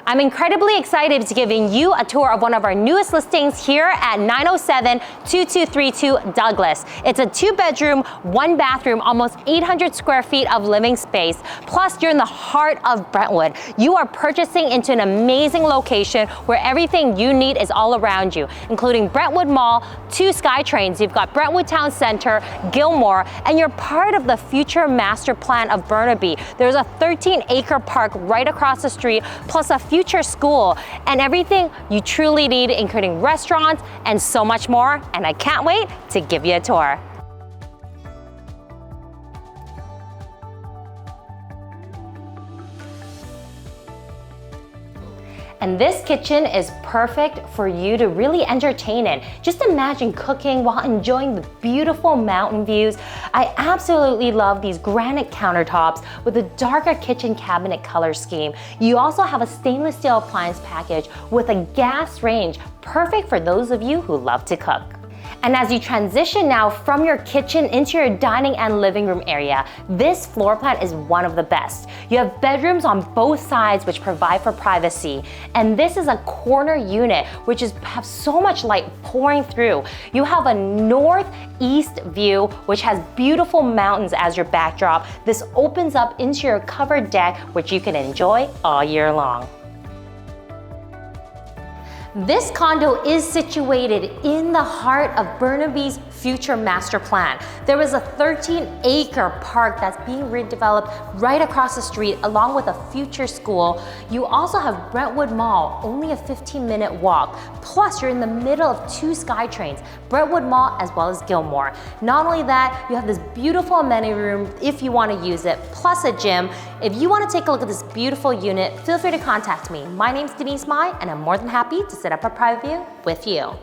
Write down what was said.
I'm incredibly excited to giving you a tour of one of our newest listings here at 907-2232 Douglas. It's a 2-bedroom, 1-bathroom, almost 800 square feet of living space. Plus, you're in the heart of Brentwood. You are purchasing into an amazing location where everything you need is all around you, including Brentwood Mall, 2 SkyTrains. You've got Brentwood Town Center, Gilmore, and you're part of the future master plan of Burnaby. There's a 13-acre park right across the street, plus a future school, and everything you truly need, including restaurants and so much more. And I can't wait to give you a tour. And this kitchen is perfect for you to really entertain in. Just imagine cooking while enjoying the beautiful mountain views. I absolutely love these granite countertops with a darker kitchen cabinet color scheme. You also have a stainless steel appliance package with a gas range, perfect for those of you who love to cook. And as you transition now from your kitchen into your dining and living room area, this floor plan is one of the best. You have bedrooms on both sides which provide for privacy. And this is a corner unit which has so much light pouring through. You have a northeast view which has beautiful mountains as your backdrop. This opens up into your covered deck which you can enjoy all year long. This condo is situated in the heart of Burnaby's future master plan. There is a 13-acre park that's being redeveloped right across the street, along with a future school. You also have Brentwood Mall, only a 15-minute walk. Plus, you're in the middle of 2 SkyTrains, Brentwood Mall as well as Gilmore. Not only that, you have this beautiful amenity room if you want to use it, plus a gym. If you want to take a look at this beautiful unit, feel free to contact me. My name's Denise Mai, and I'm more than happy to set up a private view with you.